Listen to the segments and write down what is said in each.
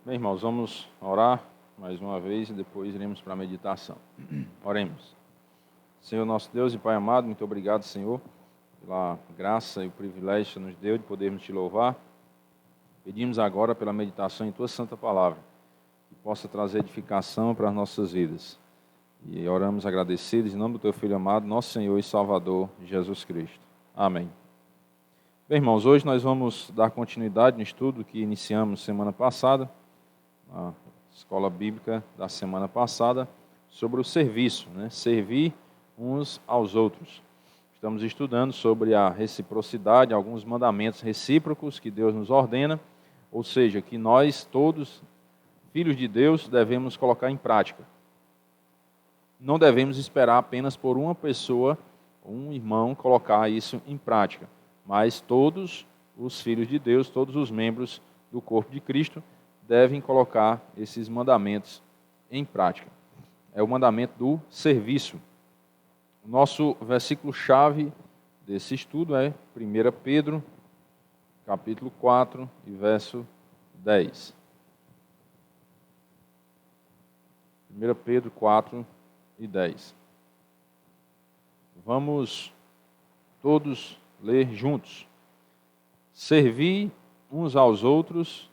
Bem, irmãos, vamos orar mais uma vez e depois iremos para a meditação. Oremos. Senhor nosso Deus e Pai amado, muito obrigado, Senhor, pela graça e o privilégio que nos deu de podermos te louvar. Pedimos agora pela meditação em Tua Santa Palavra, que possa trazer edificação para as nossas vidas. E oramos agradecidos em nome do Teu Filho amado, nosso Senhor e Salvador, Jesus Cristo. Amém. Bem, irmãos, hoje nós vamos dar continuidade no estudo que iniciamos semana passada, na escola bíblica da semana passada, sobre o serviço, servir uns aos outros. Estamos estudando sobre a reciprocidade, alguns mandamentos recíprocos que Deus nos ordena, ou seja, que nós todos, filhos de Deus, devemos colocar em prática. Não devemos esperar apenas por uma pessoa, um irmão, colocar isso em prática, mas todos os filhos de Deus, todos os membros do corpo de Cristo, devem colocar esses mandamentos em prática. É o mandamento do serviço. O nosso versículo-chave desse estudo é 1 Pedro, capítulo 4, e verso 10. 1 Pedro 4 e 10. Vamos todos ler juntos. Servi uns aos outros,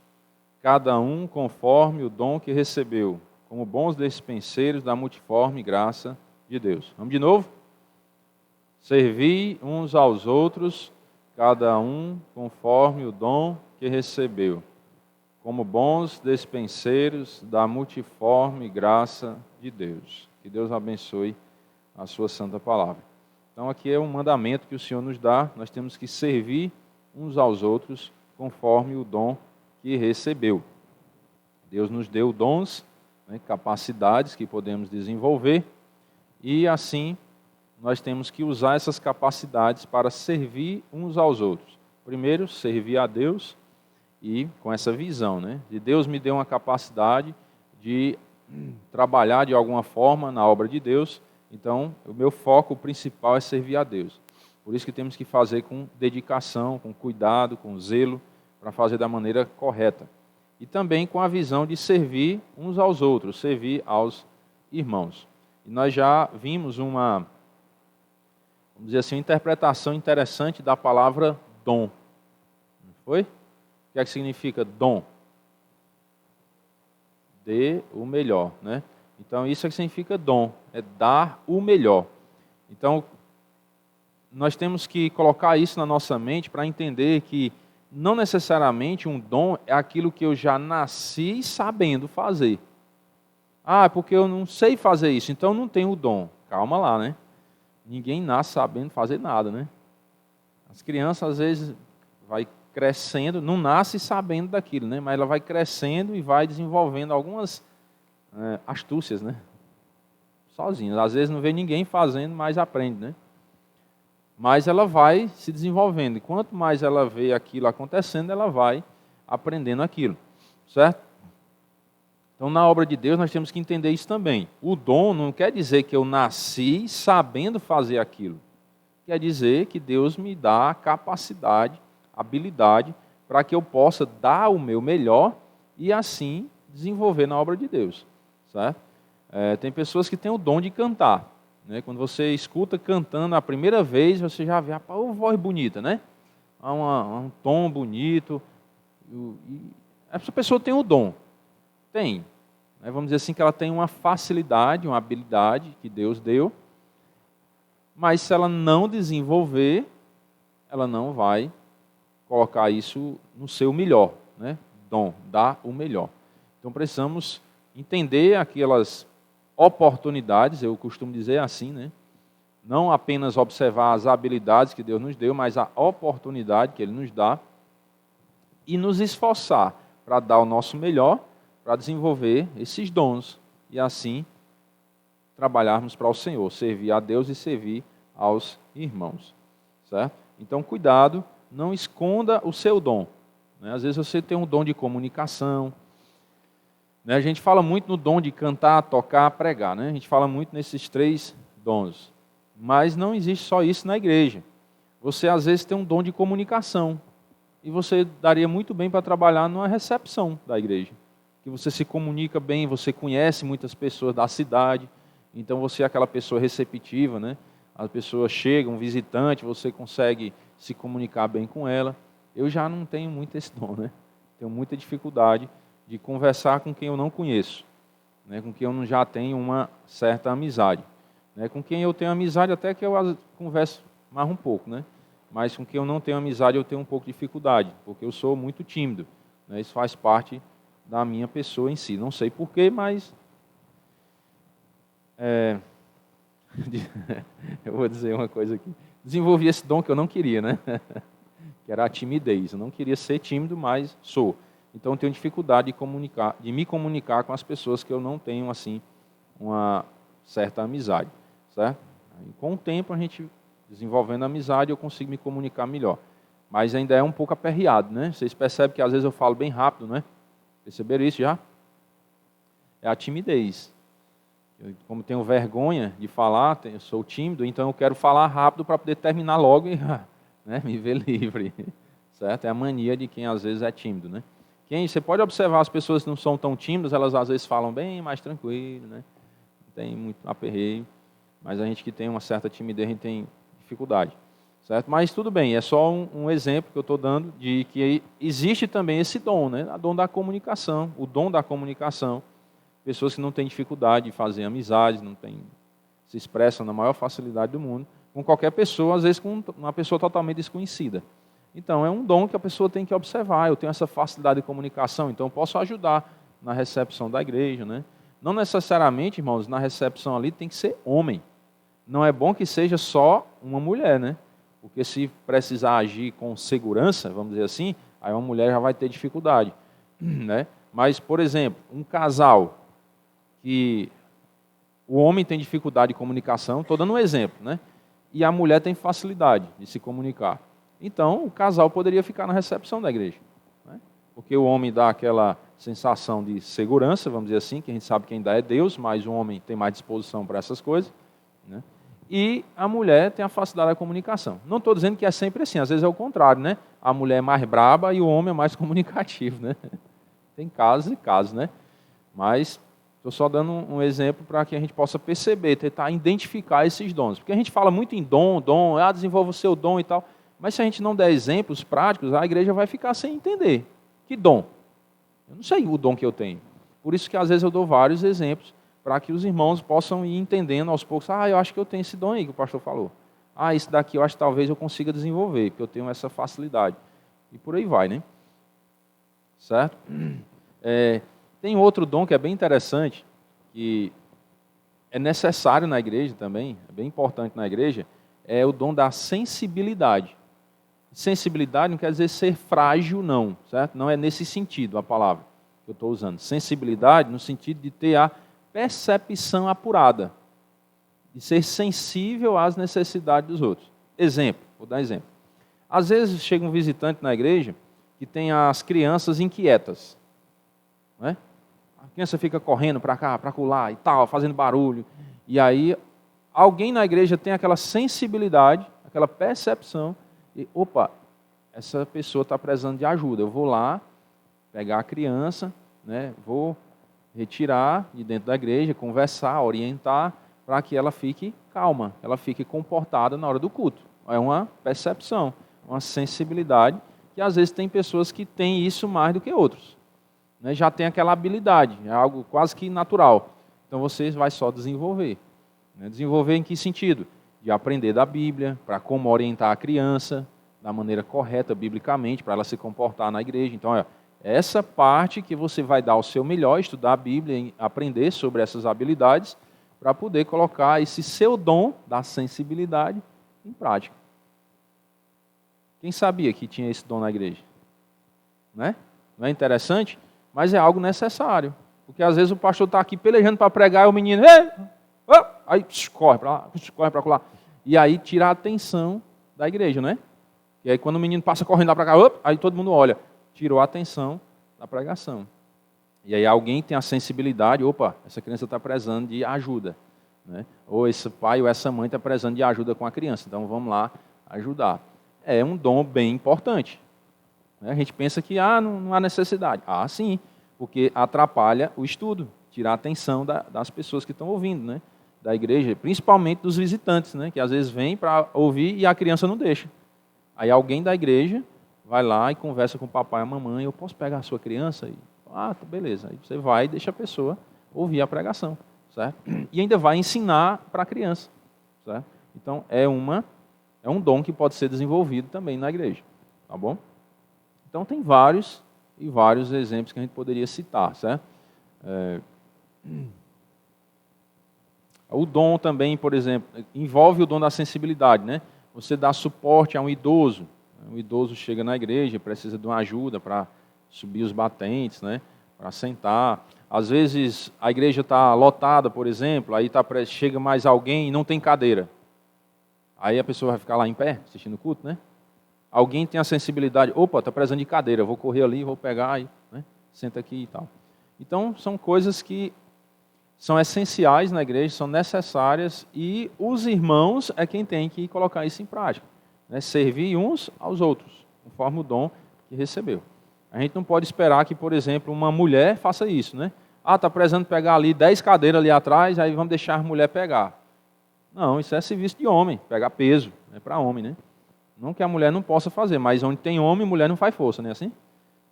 cada um conforme o dom que recebeu, como bons despenseiros da multiforme graça de Deus. Vamos de novo? Servi uns aos outros, cada um conforme o dom que recebeu, como bons despenseiros da multiforme graça de Deus. Que Deus abençoe a sua santa palavra. Então aqui é um mandamento que o Senhor nos dá, nós temos que servir uns aos outros conforme o dom que recebeu. Deus nos deu dons, capacidades que podemos desenvolver, e assim nós temos que usar essas capacidades para servir uns aos outros. Primeiro, servir a Deus, e com essa visão, de Deus me deu uma capacidade de trabalhar de alguma forma na obra de Deus, então o meu foco principal é servir a Deus. Por isso que temos que fazer com dedicação, com cuidado, com zelo, para fazer da maneira correta. E também com a visão de servir uns aos outros, servir aos irmãos. E nós já vimos uma interpretação interessante da palavra dom. Não foi? O que é que significa dom? Dê o melhor, Então isso é que significa dom, é dar o melhor. Então nós temos que colocar isso na nossa mente para entender que não necessariamente um dom é aquilo que eu já nasci sabendo fazer. Ah, porque eu não sei fazer isso, então não tenho o dom. Calma lá, Ninguém nasce sabendo fazer nada, As crianças às vezes vai crescendo, não nasce sabendo daquilo, Mas ela vai crescendo e vai desenvolvendo algumas astúcias, Sozinha. Às vezes não vê ninguém fazendo, mas aprende, Mas ela vai se desenvolvendo. E quanto mais ela vê aquilo acontecendo, ela vai aprendendo aquilo. Certo? Então, na obra de Deus, nós temos que entender isso também. O dom não quer dizer que eu nasci sabendo fazer aquilo. Quer dizer que Deus me dá a capacidade, habilidade, para que eu possa dar o meu melhor e assim desenvolver na obra de Deus. Certo? Tem pessoas que têm o dom de cantar. Quando você escuta cantando a primeira vez, você já vê uma voz bonita, Há um tom bonito. E essa pessoa tem o dom. Tem. Vamos dizer assim que ela tem uma facilidade, uma habilidade que Deus deu. Mas se ela não desenvolver, ela não vai colocar isso no seu melhor. Dom, dar o melhor. Então precisamos entender aquelas oportunidades, eu costumo dizer assim, Não apenas observar as habilidades que Deus nos deu, mas a oportunidade que Ele nos dá e nos esforçar para dar o nosso melhor, para desenvolver esses dons e assim trabalharmos para o Senhor, servir a Deus e servir aos irmãos. Certo? Então, cuidado, não esconda o seu dom. Às vezes você tem um dom de comunicação. A gente fala muito no dom de cantar, tocar, pregar. A gente fala muito nesses 3 dons. Mas não existe só isso na igreja. Você às vezes tem um dom de comunicação. E você daria muito bem para trabalhar numa recepção da igreja. que você se comunica bem, você conhece muitas pessoas da cidade, então você é aquela pessoa receptiva, né? As pessoas chegam, um visitante, você consegue se comunicar bem com ela. Eu já não tenho muito esse dom, né? Tenho muita dificuldade de conversar com quem eu não conheço, né? Com quem eu não já tenho uma certa amizade. Né? Com quem eu tenho amizade, até que eu converso mais um pouco, né? Mas com quem eu não tenho amizade, eu tenho um pouco de dificuldade, porque eu sou muito tímido, né? Isso faz parte da minha pessoa em si. Não sei porquê, mas eu vou dizer uma coisa aqui. Desenvolvi esse dom que eu não queria, né? Que era a timidez. Eu não queria ser tímido, mas sou. Então eu tenho dificuldade de me comunicar com as pessoas que eu não tenho assim uma certa amizade, certo? Aí, com o tempo a gente desenvolvendo amizade eu consigo me comunicar melhor. Mas ainda é um pouco aperreado, né? Vocês percebem que às vezes eu falo bem rápido, né? Perceberam isso já? É a timidez. Como tenho vergonha de falar, eu sou tímido, então eu quero falar rápido para poder terminar logo e né, me ver livre. Certo? É a mania de quem às vezes é tímido, né? Você pode observar as pessoas que não são tão tímidas, elas às vezes falam bem mais tranquilo, né? Não tem muito aperreio, mas a gente que tem uma certa timidez, a gente tem dificuldade. Certo? Mas tudo bem, é só um exemplo que eu estou dando de que existe também esse dom, né? O dom da comunicação, o dom da comunicação. Pessoas que não têm dificuldade de fazer amizades, se expressam na maior facilidade do mundo, com qualquer pessoa, às vezes com uma pessoa totalmente desconhecida. Então, é um dom que a pessoa tem que observar. Eu tenho essa facilidade de comunicação, então eu posso ajudar na recepção da igreja, né? Não necessariamente, irmãos, na recepção ali tem que ser homem. Não é bom que seja só uma mulher, né? Porque se precisar agir com segurança, vamos dizer assim, aí uma mulher já vai ter dificuldade, né? Mas, por exemplo, um casal que o homem tem dificuldade de comunicação, estou dando um exemplo, né? E a mulher tem facilidade de se comunicar. Então, o casal poderia ficar na recepção da igreja, né? Porque o homem dá aquela sensação de segurança, vamos dizer assim, que a gente sabe que ainda é Deus, mas o homem tem mais disposição para essas coisas, né? E a mulher tem a facilidade da comunicação. Não estou dizendo que é sempre assim, às vezes é o contrário, né? A mulher é mais braba e o homem é mais comunicativo, né? Tem casos e casos, né? Mas estou só dando um exemplo para que a gente possa perceber, tentar identificar esses dons. Porque a gente fala muito em dom, desenvolva o seu dom e tal. Mas se a gente não der exemplos práticos, a igreja vai ficar sem entender. Que dom? Eu não sei o dom que eu tenho. Por isso que às vezes eu dou vários exemplos para que os irmãos possam ir entendendo aos poucos. Eu acho que eu tenho esse dom aí que o pastor falou. Isso daqui eu acho que talvez eu consiga desenvolver, porque eu tenho essa facilidade. E por aí vai, né? Certo? Tem outro dom que é bem interessante, que é necessário na igreja também, é bem importante na igreja, é o dom da sensibilidade. Sensibilidade não quer dizer ser frágil, não, certo? Não é nesse sentido a palavra que eu estou usando. Sensibilidade no sentido de ter a percepção apurada, de ser sensível às necessidades dos outros. Exemplo, vou dar exemplo. Às vezes chega um visitante na igreja que tem as crianças inquietas, né? A criança fica correndo para cá, para acolá e tal, fazendo barulho. E aí alguém na igreja tem aquela sensibilidade, aquela percepção, e opa, essa pessoa está precisando de ajuda. Eu vou lá pegar a criança, né? Vou retirar de dentro da igreja, conversar, orientar, para que ela fique calma, ela fique comportada na hora do culto. É uma percepção, uma sensibilidade, que às vezes tem pessoas que têm isso mais do que outros, né? Já tem aquela habilidade, é algo quase que natural. Então você vai só desenvolver. Né? Desenvolver em que sentido? De aprender da Bíblia, para como orientar a criança da maneira correta, biblicamente, para ela se comportar na igreja. Então, essa parte que você vai dar o seu melhor, estudar a Bíblia, aprender sobre essas habilidades, para poder colocar esse seu dom da sensibilidade em prática. Quem sabia que tinha esse dom na igreja? Né? Não é interessante? Mas é algo necessário. Porque às vezes o pastor está aqui pelejando para pregar e o menino, aí corre para lá, corre para lá. E aí tira a atenção da igreja, né? E aí quando o menino passa correndo lá para cá, aí todo mundo olha. Tirou a atenção da pregação. E aí alguém tem a sensibilidade, essa criança está precisando de ajuda, né? Ou esse pai ou essa mãe está precisando de ajuda com a criança, então vamos lá ajudar. É um dom bem importante. A gente pensa que não há necessidade. Sim, porque atrapalha o estudo, tira a atenção das pessoas que estão ouvindo, né? Da igreja, principalmente dos visitantes, né? Que às vezes vêm para ouvir e a criança não deixa. Aí alguém da igreja vai lá e conversa com o papai e a mamãe, eu posso pegar a sua criança? Tá, beleza. Aí você vai e deixa a pessoa ouvir a pregação, certo? E ainda vai ensinar para a criança, certo? Então é um dom que pode ser desenvolvido também na igreja, tá bom? Então tem vários exemplos que a gente poderia citar, certo? O dom também, por exemplo, envolve o dom da sensibilidade, né? Você dá suporte a um idoso. Um idoso chega na igreja, precisa de uma ajuda para subir os batentes, né? Para sentar. Às vezes a igreja está lotada, por exemplo, aí chega mais alguém e não tem cadeira. Aí a pessoa vai ficar lá em pé, assistindo o culto, né? Alguém tem a sensibilidade, opa, está precisando de cadeira, vou correr ali, vou pegar, aí, né? Senta aqui e tal. Então são coisas que são essenciais na igreja, são necessárias, e os irmãos é quem tem que colocar isso em prática, né? Servir uns aos outros, conforme o dom que recebeu. A gente não pode esperar que, por exemplo, uma mulher faça isso, né? Ah, está precisando pegar ali 10 cadeiras ali atrás, aí vamos deixar a mulher pegar. Não, isso é serviço de homem, pegar peso, é para homem, né? Não que a mulher não possa fazer, mas onde tem homem, mulher não faz força, não é assim?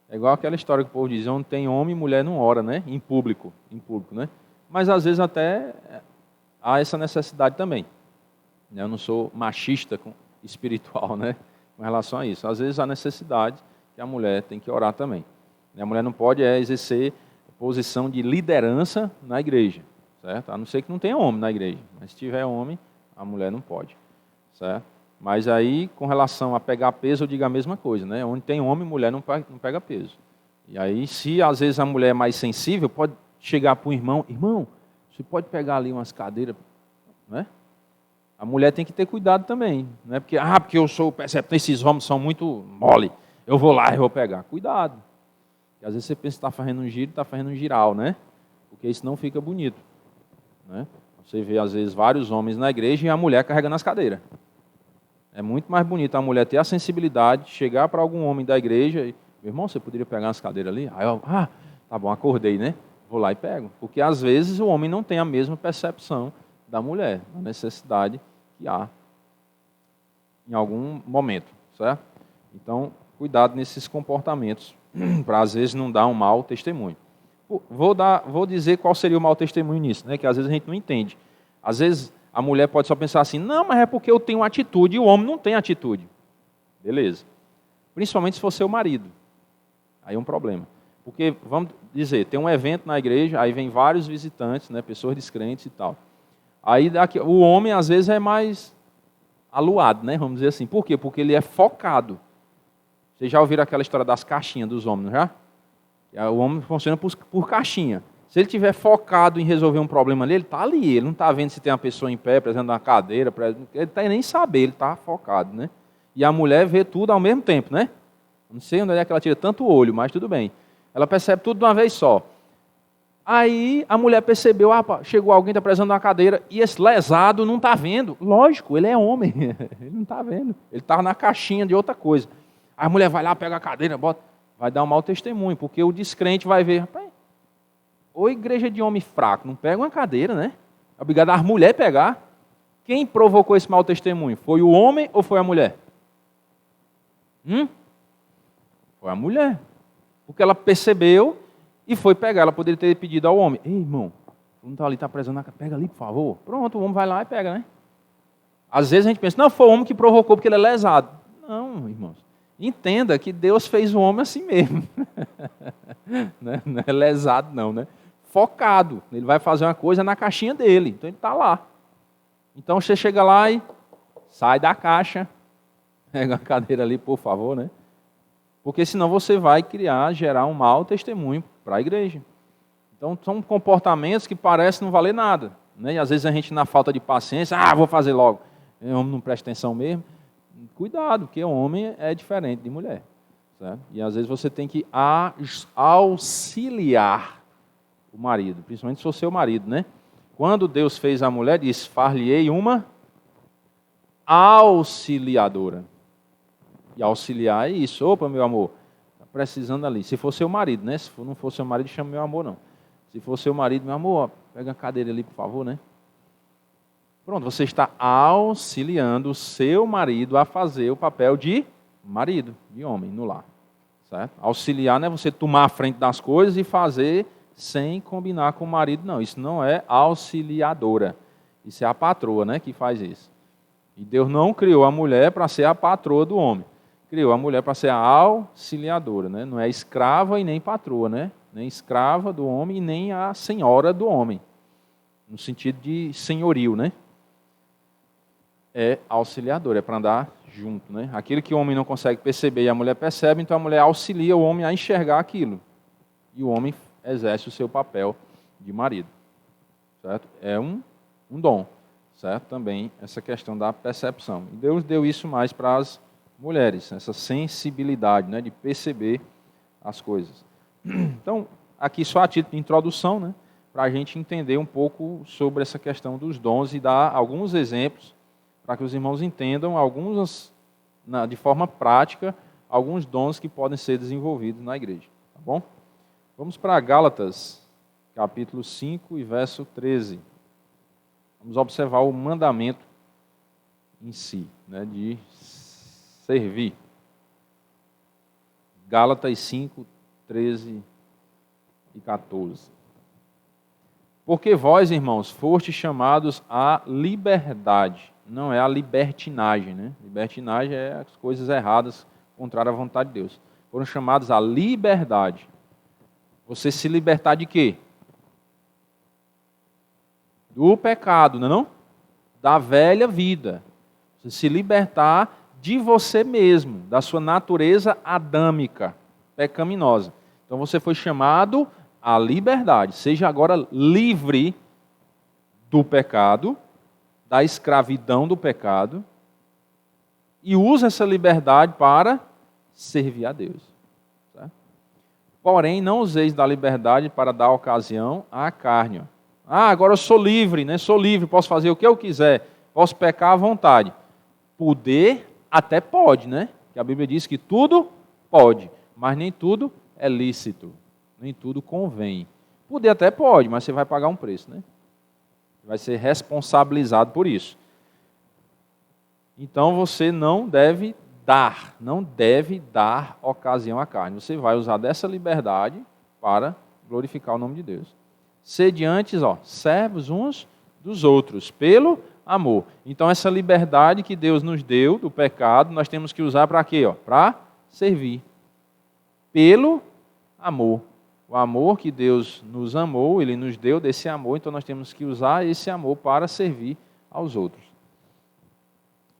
É igual aquela história que o povo diz, onde tem homem, mulher não ora, né? Em público, né? Mas às vezes até há essa necessidade também. Eu não sou machista espiritual, né? Com relação a isso. Às vezes há necessidade que a mulher tem que orar também. A mulher não pode exercer posição de liderança na igreja, certo? A não ser que não tenha homem na igreja. Mas se tiver homem, a mulher não pode, certo? Mas aí, com relação a pegar peso, eu digo a mesma coisa, né? Onde tem homem, mulher não pega peso. E aí, se às vezes a mulher é mais sensível, pode chegar para o irmão, você pode pegar ali umas cadeiras, né? A mulher tem que ter cuidado também, não é porque eu sou perceptor, esses homens são muito mole, eu vou lá e vou pegar. Cuidado, porque às vezes você pensa que está fazendo um giro, está fazendo um giral, né? Porque isso não fica bonito, né? Você vê às vezes vários homens na igreja e a mulher carregando as cadeiras. É muito mais bonito a mulher ter a sensibilidade, chegar para algum homem da igreja e, meu irmão, você poderia pegar umas cadeiras ali? Aí eu, tá bom, acordei, né? Vou lá e pego. Porque às vezes o homem não tem a mesma percepção da mulher, da necessidade que há em algum momento, certo? Então, cuidado nesses comportamentos, para às vezes não dar um mau testemunho. Vou dizer qual seria o mau testemunho nisso, né? Que às vezes a gente não entende. Às vezes a mulher pode só pensar assim, não, mas é porque eu tenho atitude e o homem não tem atitude. Beleza. Principalmente se for seu marido. Aí é um problema. Porque, vamos dizer, tem um evento na igreja, aí vem vários visitantes, né, pessoas descrentes e tal. Aí o homem, às vezes, é mais aluado, né, vamos dizer assim. Por quê? Porque ele é focado. Vocês já ouviram aquela história das caixinhas dos homens, não já? O homem funciona por caixinha. Se ele estiver focado em resolver um problema ali, ele está ali. Ele não está vendo se tem uma pessoa em pé, precisando de uma cadeira. Ele está nem saber, ele está focado, né? E a mulher vê tudo ao mesmo tempo, né? Não sei onde é que ela tira tanto olho, mas tudo bem. Ela percebe tudo de uma vez só. Aí a mulher percebeu, chegou alguém, está precisando de uma cadeira, e esse lesado não está vendo. Lógico, ele é homem, ele não está vendo. Ele está na caixinha de outra coisa. Aí a mulher vai lá, pega a cadeira, bota, vai dar um mau testemunho, porque o descrente vai ver, rapaz, ou igreja de homem fraco, não pega uma cadeira, né? É obrigado a mulher pegar. Quem provocou esse mau testemunho? Foi o homem ou foi a mulher? Foi a mulher. Porque ela percebeu e foi pegar. Ela poderia ter pedido ao homem, ei, irmão, não está ali, está precisando, pega ali, por favor. Pronto, o homem vai lá e pega, né? Às vezes a gente pensa, não, foi o homem que provocou porque ele é lesado. Não, irmãos. Entenda que Deus fez o homem assim mesmo. Não é lesado não, né? Focado. Ele vai fazer uma coisa na caixinha dele. Então ele está lá. Então você chega lá e sai da caixa. Pega a cadeira ali, por favor, né? Porque senão você vai gerar um mau testemunho para a igreja. Então são comportamentos que parecem não valer nada, né? E às vezes a gente, na falta de paciência, vou fazer logo. O homem não presta atenção mesmo. Cuidado, porque o homem é diferente de mulher. Certo? E às vezes você tem que auxiliar o marido, principalmente se for seu marido, né? Quando Deus fez a mulher, disse, far-lhe-ei uma auxiliadora. E auxiliar é isso. Opa, meu amor, precisando ali. Se for seu marido, né? Se não for seu marido, chama meu amor, não. Se for seu marido, meu amor, pega a cadeira ali, por favor, né? Pronto, você está auxiliando o seu marido a fazer o papel de marido, de homem, no lar. Certo? Auxiliar não é você tomar a frente das coisas e fazer sem combinar com o marido, não. Isso não é auxiliadora. Isso é a patroa, né, que faz isso. E Deus não criou a mulher para ser a patroa do homem. Criou a mulher para ser a auxiliadora, né? Não é escrava e nem patroa, né? Nem escrava do homem e nem a senhora do homem. No sentido de senhorio, né? É auxiliadora, é para andar junto, né? Aquilo que o homem não consegue perceber e a mulher percebe, então a mulher auxilia o homem a enxergar aquilo. E o homem exerce o seu papel de marido. Certo? É um dom. Certo? Também essa questão da percepção. E Deus deu isso mais para as mulheres, essa sensibilidade, né, de perceber as coisas. Então, aqui só a título de introdução, né, para a gente entender um pouco sobre essa questão dos dons e dar alguns exemplos para que os irmãos entendam de forma prática, alguns dons que podem ser desenvolvidos na igreja. Tá bom? Vamos para Gálatas, capítulo 5 e verso 13. Vamos observar o mandamento em si, né, de servir. Gálatas 5, 13 e 14. Porque vós, irmãos, fostes chamados à liberdade. Não é a libertinagem, né? Libertinagem é as coisas erradas, contrárias à vontade de Deus. Foram chamados à liberdade. Você se libertar de quê? Do pecado, não é não? Da velha vida. Você se libertar de você mesmo, da sua natureza adâmica, pecaminosa. Então você foi chamado à liberdade. Seja agora livre do pecado, da escravidão do pecado, e usa essa liberdade para servir a Deus. Certo? Porém, não useis da liberdade para dar ocasião à carne. Agora eu sou livre, né? Sou livre, posso fazer o que eu quiser, posso pecar à vontade. Poder até pode, né? Que a Bíblia diz que tudo pode, mas nem tudo é lícito, nem tudo convém. Poder até pode, mas você vai pagar um preço, né? Vai ser responsabilizado por isso. Então você não deve dar ocasião à carne. Você vai usar dessa liberdade para glorificar o nome de Deus. Sede antes, servos uns dos outros, pelo amor. Então essa liberdade que Deus nos deu do pecado, nós temos que usar para quê? Para servir. Pelo amor. O amor que Deus nos amou, Ele nos deu desse amor, então nós temos que usar esse amor para servir aos outros.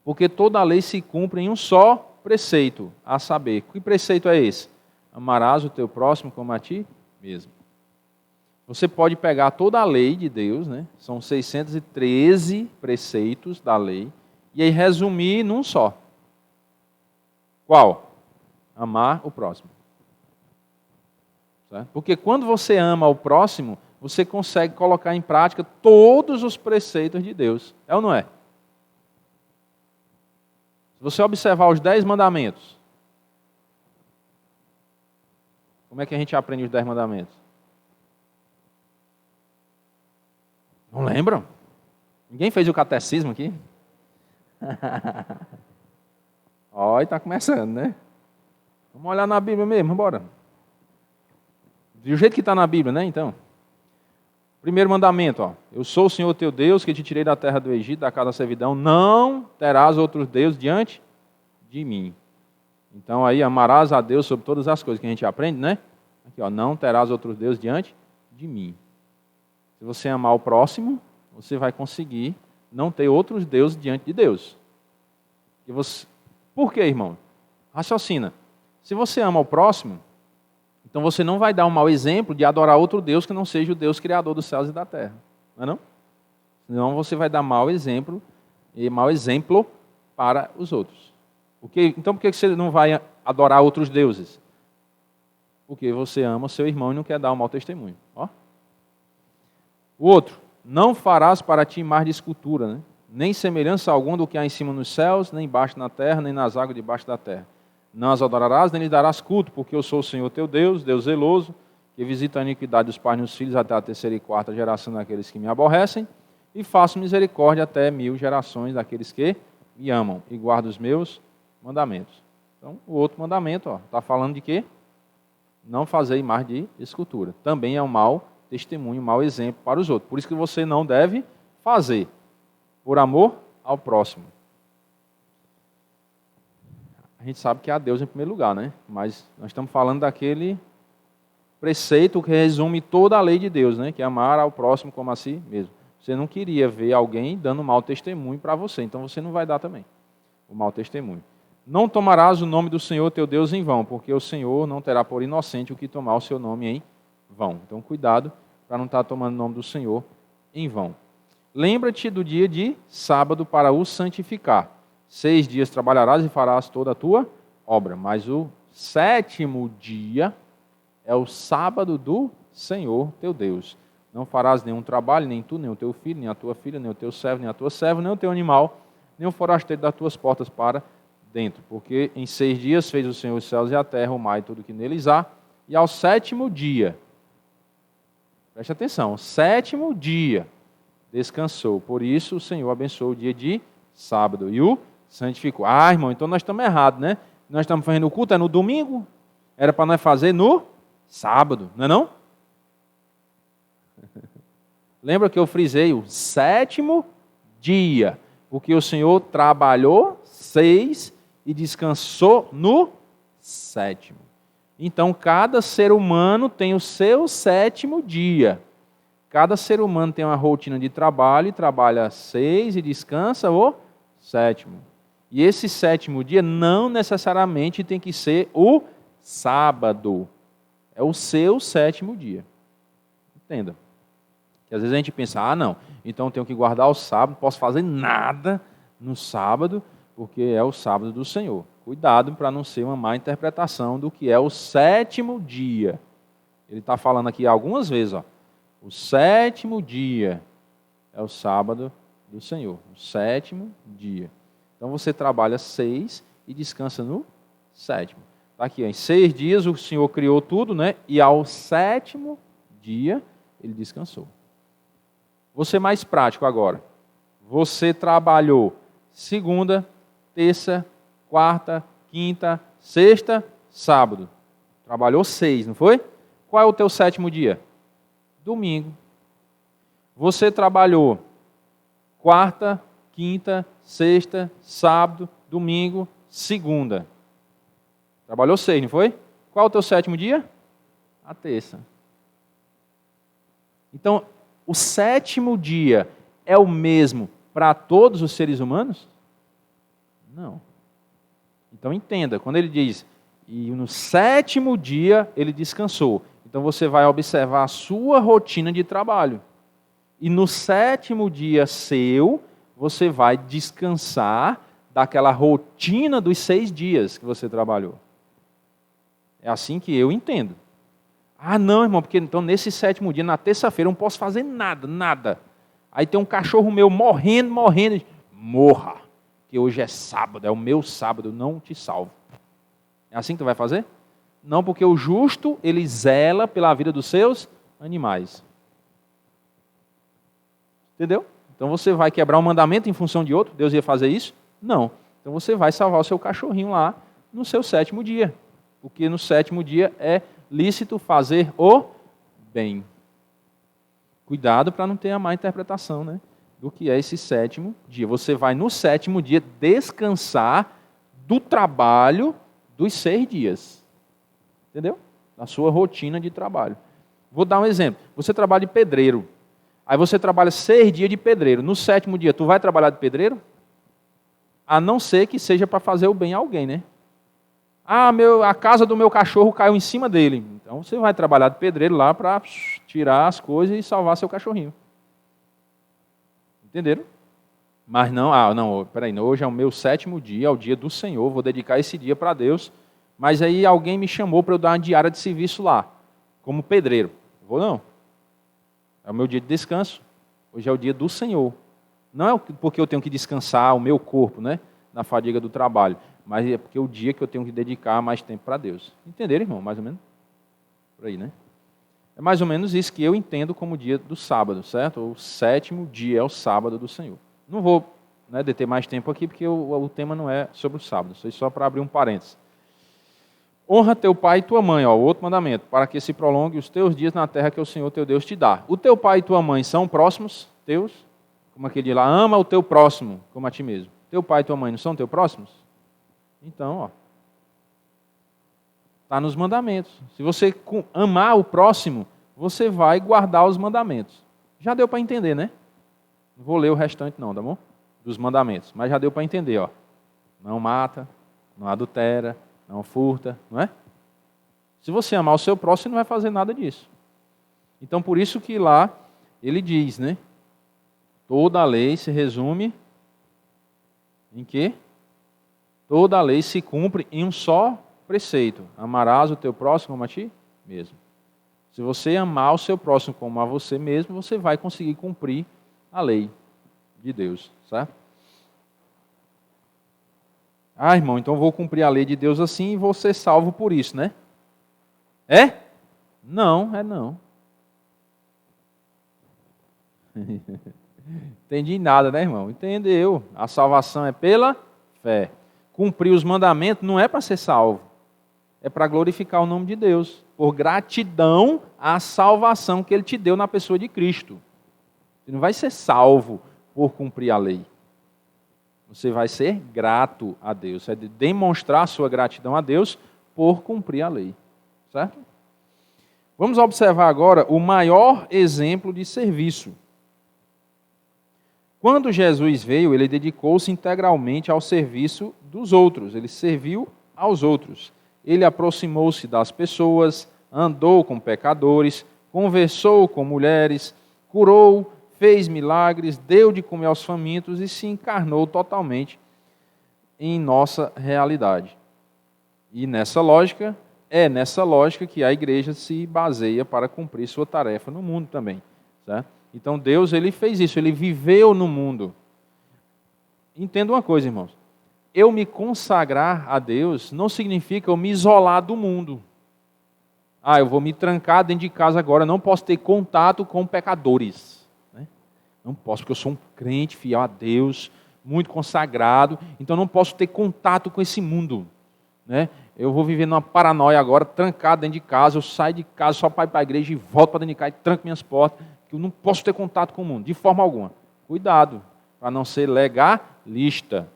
Porque toda a lei se cumpre em um só preceito, a saber, que preceito é esse? Amarás o teu próximo como a ti mesmo. Você pode pegar toda a lei de Deus, né? São 613 preceitos da lei, e aí resumir num só. Qual? Amar o próximo. Certo? Porque quando você ama o próximo, você consegue colocar em prática todos os preceitos de Deus. É ou não é? Se você observar os 10 mandamentos, como é que a gente aprende os 10 mandamentos? Não lembram? Ninguém fez o catecismo aqui? Olha, está começando, né? Vamos olhar na Bíblia mesmo, bora. Do jeito que está na Bíblia, né, então? Primeiro mandamento, eu sou o Senhor teu Deus, que te tirei da terra do Egito, da casa da servidão, não terás outros deuses diante de mim. Então aí, amarás a Deus sobre todas as coisas que a gente aprende, né? Aqui, não terás outros deuses diante de mim. Se você amar o próximo, você vai conseguir não ter outros deuses diante de Deus. Por quê, irmão? Raciocina. Se você ama o próximo, então você não vai dar um mau exemplo de adorar outro Deus que não seja o Deus criador dos céus e da terra. Não é não? Senão você vai dar mau exemplo para os outros. Então por que você não vai adorar outros deuses? Porque você ama o seu irmão e não quer dar um mau testemunho. O outro, não farás para ti imagem de escultura, né? Nem semelhança alguma do que há em cima nos céus, nem embaixo na terra, nem nas águas debaixo da terra. Não as adorarás, nem lhe darás culto, porque eu sou o Senhor teu Deus, Deus zeloso, que visita a iniquidade dos pais nos filhos até a terceira e quarta geração daqueles que me aborrecem, e faço misericórdia até 1000 gerações daqueles que me amam, e guardo os meus mandamentos. Então, o outro mandamento está falando de quê? Não fazer imagem de escultura. Também é um mau testemunho, um mau exemplo para os outros. Por isso que você não deve fazer, por amor ao próximo. A gente sabe que é a Deus em primeiro lugar, né? Mas nós estamos falando daquele preceito que resume toda a lei de Deus, né? Que é amar ao próximo como a si mesmo. Você não queria ver alguém dando mau testemunho para você, então você não vai dar também o mau testemunho. Não tomarás o nome do Senhor teu Deus em vão, porque o Senhor não terá por inocente o que tomar o seu nome em vão. Então, cuidado para não estar tomando o nome do Senhor em vão. Lembra-te do dia de sábado para o santificar. 6 dias trabalharás e farás toda a tua obra, mas o 7º dia é o sábado do Senhor teu Deus. Não farás nenhum trabalho, nem tu, nem o teu filho, nem a tua filha, nem o teu servo, nem a tua serva, nem o teu animal, nem o forasteiro das tuas portas para dentro. Porque em 6 dias fez o Senhor os céus e a terra, o mar e tudo que neles há, e ao 7º dia, preste atenção, 7º dia descansou. Por isso o Senhor abençoou o dia de sábado e o santificou. Ah, irmão, então nós estamos errados, né? Nós estamos fazendo o culto no domingo, era para nós fazer no sábado, não é não? Lembra que eu frisei o 7º dia, porque o Senhor trabalhou 6 e descansou no 7º. Então, cada ser humano tem o seu 7º dia. Cada ser humano tem uma rotina de trabalho, e trabalha 6 e descansa o 7º. E esse 7º dia não necessariamente tem que ser o sábado. É o seu 7º dia. Entenda. Que às vezes a gente pensa, não, então eu tenho que guardar o sábado, não posso fazer nada no sábado, porque é o sábado do Senhor. Cuidado para não ser uma má interpretação do que é o 7º dia. Ele está falando aqui algumas vezes, o 7º dia é o sábado do Senhor, o 7º dia. Então você trabalha 6 e descansa no 7º. Está aqui, em 6 dias o Senhor criou tudo, né? E ao 7º dia ele descansou. Vou ser mais prático agora. Você trabalhou segunda, terça, quarta, quinta, sexta, sábado. Trabalhou 6, não foi? Qual é o teu 7º dia? Domingo. Você trabalhou quarta, quinta, sexta, sábado, domingo, segunda. Trabalhou 6, não foi? Qual é o teu 7º dia? A terça. Então, o 7º dia é o mesmo para todos os seres humanos? Não. Então entenda, quando ele diz, e no 7º dia ele descansou. Então você vai observar a sua rotina de trabalho. E no 7º dia seu, você vai descansar daquela rotina dos 6 dias que você trabalhou. É assim que eu entendo. Ah, não, irmão, porque então nesse 7º dia, na terça-feira, eu não posso fazer nada. Aí tem um cachorro meu morrendo. Morra, que hoje é sábado, é o meu sábado, eu não te salvo. É assim que tu vai fazer? Não, porque o justo, ele zela pela vida dos seus animais. Entendeu? Então você vai quebrar um mandamento em função de outro? Deus ia fazer isso? Não. Então você vai salvar o seu cachorrinho lá no seu 7º dia. Porque no 7º dia é lícito fazer o bem. Cuidado para não ter a má interpretação, né, do que é esse 7º dia. Você vai no 7º dia descansar do trabalho dos 6 dias. Entendeu? Da sua rotina de trabalho. Vou dar um exemplo. Você trabalha de pedreiro. Aí você trabalha 6 dias de pedreiro. No 7º dia, tu vai trabalhar de pedreiro? A não ser que seja para fazer o bem a alguém, né? A casa do meu cachorro caiu em cima dele. Então você vai trabalhar de pedreiro lá para tirar as coisas e salvar seu cachorrinho. Entenderam? Mas não, peraí, hoje é o meu 7º dia, é o dia do Senhor, vou dedicar esse dia para Deus. Mas aí alguém me chamou para eu dar uma diária de serviço lá, como pedreiro. Vou não. É o meu dia de descanso. Hoje é o dia do Senhor. Não é porque eu tenho que descansar o meu corpo, né, na fadiga do trabalho. mas é porque é o dia que eu tenho que dedicar mais tempo para Deus. Entenderam, irmão? Mais ou menos? Por aí, né? É mais ou menos isso que eu entendo como dia do sábado, certo? O 7º dia é o sábado do Senhor. Não vou, né, deter mais tempo aqui, porque o tema não é sobre o sábado, isso aí só para abrir um parênteses. Honra teu pai e tua mãe, ó, outro mandamento, para que se prolongue os teus dias na terra que o Senhor teu Deus te dá. O teu pai e tua mãe são próximos teus? Como aquele lá, ama o teu próximo como a ti mesmo. Teu pai e tua mãe não são teus próximos? Então, ó, está nos mandamentos. Se você amar o próximo, você vai guardar os mandamentos. Já deu para entender, né? Não vou ler o restante não, tá bom? Dos mandamentos. Mas já deu para entender, ó. Não mata, não adultera, não furta, não é? Se você amar o seu próximo, você não vai fazer nada disso. Então, por isso que lá ele diz, né? Toda a lei se resume em quê? Toda a lei se cumpre em um só preceito. Amarás o teu próximo como a ti mesmo. Se você amar o seu próximo como a você mesmo, você vai conseguir cumprir a lei de Deus, certo? Ah, irmão, então eu vou cumprir a lei de Deus assim e vou ser salvo por isso, né? É? Não, é não. Entendi nada, né, irmão? Entendeu? A salvação é pela fé. Cumprir os mandamentos não é para ser salvo. É para glorificar o nome de Deus. Por gratidão à salvação que Ele te deu na pessoa de Cristo. Você não vai ser salvo por cumprir a lei. Você vai ser grato a Deus. É de demonstrar sua gratidão a Deus por cumprir a lei. Certo? Vamos observar agora o maior exemplo de serviço. Quando Jesus veio, Ele dedicou-se integralmente ao serviço dos outros. Ele serviu aos outros. Ele aproximou-se das pessoas, andou com pecadores, conversou com mulheres, curou, fez milagres, deu de comer aos famintos e se encarnou totalmente em nossa realidade. E nessa lógica, é nessa lógica que a igreja se baseia para cumprir sua tarefa no mundo também. Certo? Então Deus, Ele fez isso, Ele viveu no mundo. Entenda uma coisa, irmãos. Eu me consagrar a Deus não significa eu me isolar do mundo. Ah, eu vou me trancar dentro de casa agora, não posso ter contato com pecadores. Né? Não posso, porque eu sou um crente fiel a Deus, muito consagrado, então não posso ter contato com esse mundo. Né? Eu vou viver numa paranoia agora, trancado dentro de casa, eu saio de casa só para ir para a igreja e volto para dentro de casa e tranco minhas portas, que eu não posso ter contato com o mundo, de forma alguma. Cuidado, para não ser legalista.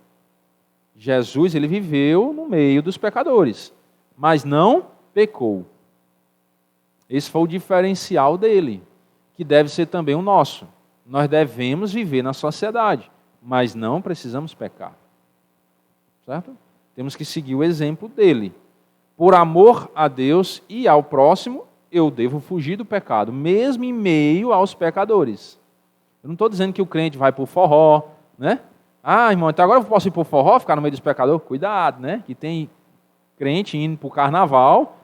Jesus, Ele viveu no meio dos pecadores, mas não pecou. Esse foi o diferencial dele, que deve ser também o nosso. Nós devemos viver na sociedade, mas não precisamos pecar. Certo? Temos que seguir o exemplo dele. Por amor a Deus e ao próximo, eu devo fugir do pecado, mesmo em meio aos pecadores. Eu não estou dizendo que o crente vai para o forró, né? Ah, irmão, então agora eu posso ir para o forró, ficar no meio dos pecadores? Cuidado, né? Que tem crente indo para o carnaval,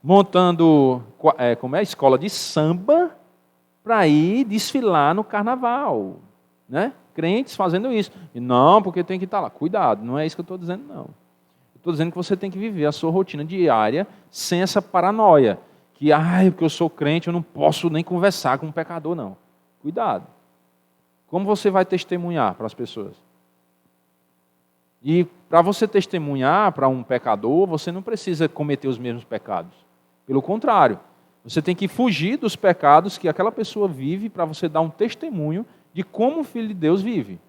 montando, escola de samba, para ir desfilar no carnaval, né? Crentes fazendo isso. E não, porque tem que estar lá. Cuidado, não é isso que eu estou dizendo, não. Eu estou dizendo que você tem que viver a sua rotina diária sem essa paranoia. Que, porque eu sou crente, eu não posso nem conversar com um pecador, não. Cuidado. Como você vai testemunhar para as pessoas? E para você testemunhar para um pecador, você não precisa cometer os mesmos pecados. Pelo contrário, você tem que fugir dos pecados que aquela pessoa vive para você dar um testemunho de como o Filho de Deus vive.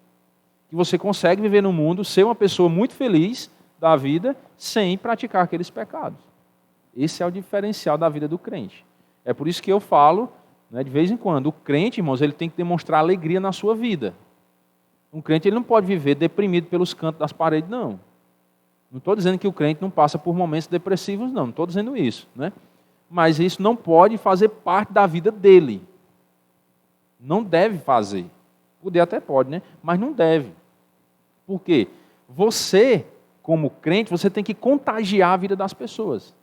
Que você consegue viver no mundo, ser uma pessoa muito feliz da vida, sem praticar aqueles pecados. Esse é o diferencial da vida do crente. É por isso que eu falo, né, de vez em quando, o crente, irmãos, ele tem que demonstrar alegria na sua vida. Um crente ele não pode viver deprimido pelos cantos das paredes, não. Não estou dizendo que o crente não passa por momentos depressivos, não estou dizendo isso. Né? Mas isso não pode fazer parte da vida dele. Não deve fazer. Poder até pode, né? Mas não deve. Por quê? Você, como crente, você tem que contagiar a vida das pessoas.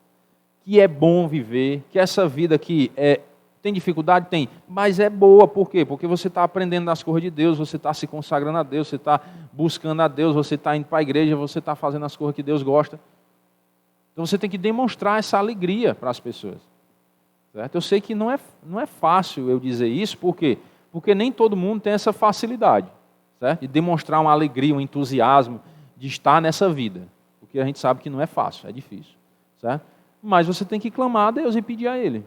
Que é bom viver, que essa vida aqui é Tem dificuldade? Tem. Mas é boa, por quê? Porque você está aprendendo das coisas de Deus, você está se consagrando a Deus, você está buscando a Deus, você está indo para a igreja, você está fazendo as coisas que Deus gosta. Então você tem que demonstrar essa alegria para as pessoas. Certo? Eu sei que não é fácil eu dizer isso, por quê? Porque nem todo mundo tem essa facilidade, certo? De demonstrar uma alegria, um entusiasmo de estar nessa vida. Porque a gente sabe que não é fácil, é difícil. Certo? Mas você tem que clamar a Deus e pedir a Ele.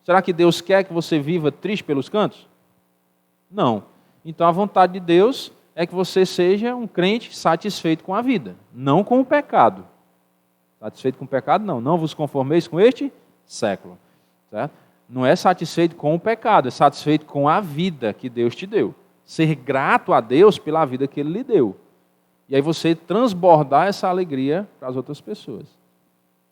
Será que Deus quer que você viva triste pelos cantos? Não. Então a vontade de Deus é que você seja um crente satisfeito com a vida, não com o pecado. Satisfeito com o pecado, não. Não vos conformeis com este século. Certo? Não é satisfeito com o pecado, é satisfeito com a vida que Deus te deu. Ser grato a Deus pela vida que Ele lhe deu. E aí você transbordar essa alegria para as outras pessoas.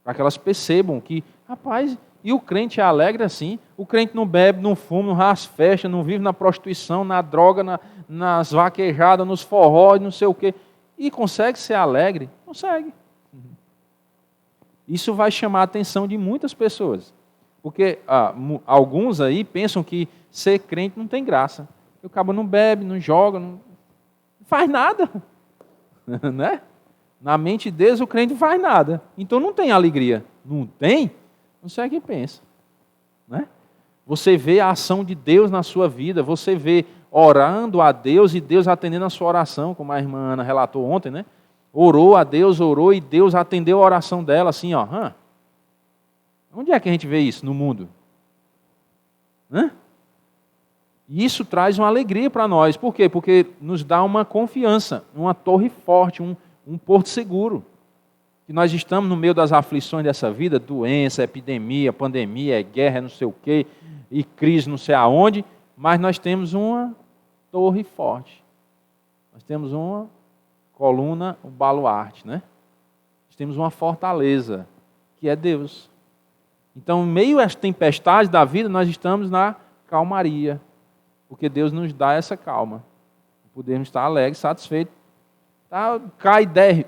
Para que elas percebam que, rapaz, e o crente é alegre assim? O crente não bebe, não fuma, não rasga festa, não vive na prostituição, na droga, nas vaquejadas, nos forrós, não sei o quê. E consegue ser alegre? Consegue. Isso vai chamar a atenção de muitas pessoas. Porque alguns aí pensam que ser crente não tem graça. O cabo não bebe, não joga, não faz nada. Né? Na mente deles o crente não faz nada. Então não tem alegria. Não tem? Não sei quem pensa. Né? Você vê a ação de Deus na sua vida, você vê orando a Deus e Deus atendendo a sua oração, como a irmã Ana relatou ontem, né? Orou a Deus, orou e Deus atendeu a oração dela assim, ó. Onde é que a gente vê isso no mundo? E isso traz uma alegria para nós. Por quê? Porque nos dá uma confiança, uma torre forte, um porto seguro. Que nós estamos no meio das aflições dessa vida, doença, epidemia, pandemia, guerra, não sei o quê, e crise não sei aonde, mas nós temos uma torre forte. Nós temos uma coluna, um baluarte, né? Nós temos uma fortaleza, que é Deus. Então, em meio às tempestades da vida, nós estamos na calmaria, porque Deus nos dá essa calma. Podemos estar alegres, satisfeitos. Tá, cai 10,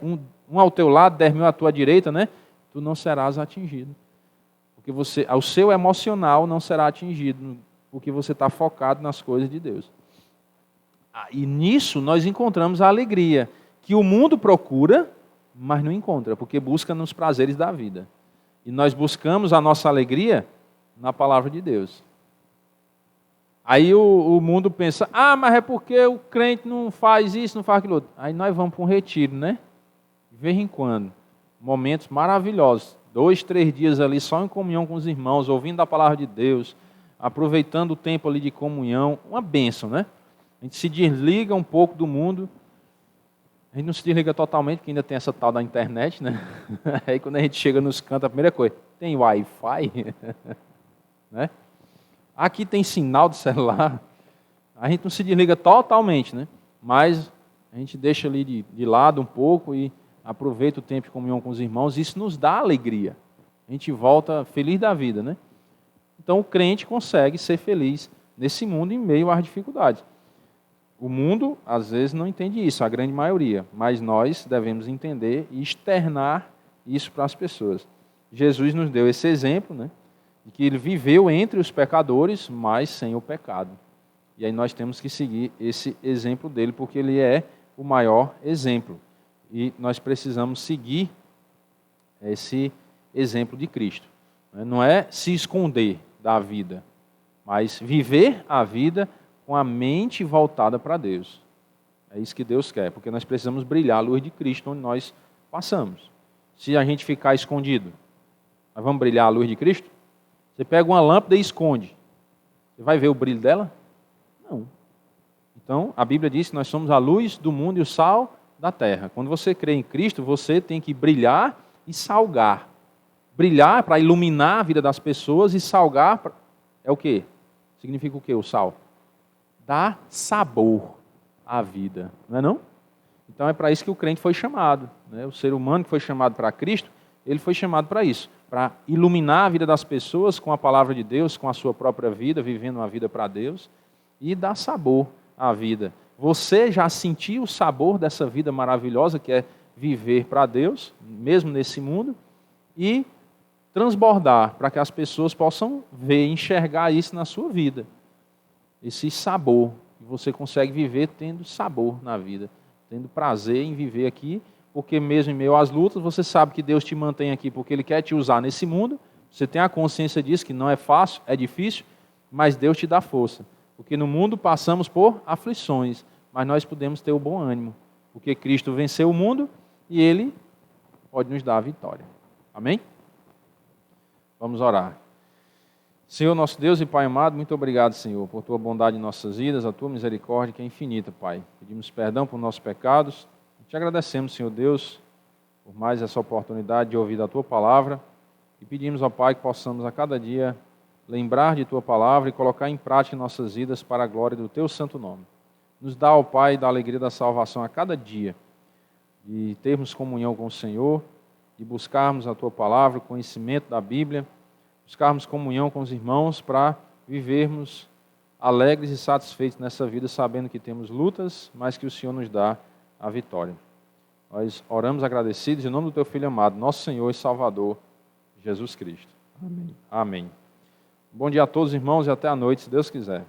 um ao teu lado, 10 mil à tua direita, né? Tu não serás atingido. Porque o seu emocional não será atingido, porque você está focado nas coisas de Deus. E nisso nós encontramos a alegria, que o mundo procura, mas não encontra, porque busca nos prazeres da vida. E nós buscamos a nossa alegria na palavra de Deus. Aí o mundo pensa, mas é porque o crente não faz isso, não faz aquilo outro. Aí nós vamos para um retiro, né? De vez em quando. Momentos maravilhosos. 2, 3 dias ali só em comunhão com os irmãos, ouvindo a palavra de Deus, aproveitando o tempo ali de comunhão. Uma bênção, né? A gente se desliga um pouco do mundo. A gente não se desliga totalmente, porque ainda tem essa tal da internet, né? Aí quando a gente chega nos cantos, a primeira coisa, tem Wi-Fi? Né? Aqui tem sinal de celular. A gente não se desliga totalmente, né? Mas a gente deixa ali de lado um pouco e aproveita o tempo de comunhão com os irmãos. Isso nos dá alegria. A gente volta feliz da vida, né? Então o crente consegue ser feliz nesse mundo em meio às dificuldades. O mundo, às vezes, não entende isso, a grande maioria. Mas nós devemos entender e externar isso para as pessoas. Jesus nos deu esse exemplo, né? De que ele viveu entre os pecadores, mas sem o pecado. E aí nós temos que seguir esse exemplo dele, porque ele é o maior exemplo. E nós precisamos seguir esse exemplo de Cristo. Não é se esconder da vida, mas viver a vida com a mente voltada para Deus. É isso que Deus quer, porque nós precisamos brilhar a luz de Cristo onde nós passamos. Se a gente ficar escondido, nós vamos brilhar a luz de Cristo? Você pega uma lâmpada e esconde. Você vai ver o brilho dela? Não. Então, a Bíblia diz que nós somos a luz do mundo e o sal da terra. Quando você crê em Cristo, você tem que brilhar e salgar. Brilhar para iluminar a vida das pessoas e salgar é o quê? Significa o quê, o sal? Dá sabor à vida, não é não? Então é para isso que o crente foi chamado. Né? O ser humano que foi chamado para Cristo, ele foi chamado para isso. Para iluminar a vida das pessoas com a palavra de Deus, com a sua própria vida, vivendo uma vida para Deus, e dar sabor à vida. Você já sentiu o sabor dessa vida maravilhosa que é viver para Deus, mesmo nesse mundo, e transbordar para que as pessoas possam ver, enxergar isso na sua vida. Esse sabor, que você consegue viver tendo sabor na vida, tendo prazer em viver aqui, porque mesmo em meio às lutas, você sabe que Deus te mantém aqui porque Ele quer te usar nesse mundo, você tem a consciência disso, que não é fácil, é difícil, mas Deus te dá força. Porque no mundo passamos por aflições, mas nós podemos ter o bom ânimo, porque Cristo venceu o mundo e Ele pode nos dar a vitória. Amém? Vamos orar. Senhor, nosso Deus e Pai amado, muito obrigado, Senhor, por Tua bondade em nossas vidas, a Tua misericórdia que é infinita, Pai. Pedimos perdão por nossos pecados. Te agradecemos, Senhor Deus, por mais essa oportunidade de ouvir a Tua palavra. E pedimos ao Pai que possamos a cada dia lembrar de Tua palavra e colocar em prática em nossas vidas para a glória do Teu santo nome. Nos dá, ó Pai, da alegria da salvação a cada dia, de termos comunhão com o Senhor, de buscarmos a Tua palavra, o conhecimento da Bíblia, buscarmos comunhão com os irmãos para vivermos alegres e satisfeitos nessa vida, sabendo que temos lutas, mas que o Senhor nos dá a vitória. Nós oramos agradecidos em nome do Teu Filho amado, nosso Senhor e Salvador, Jesus Cristo. Amém. Amém. Bom dia a todos, irmãos, e até a noite, se Deus quiser.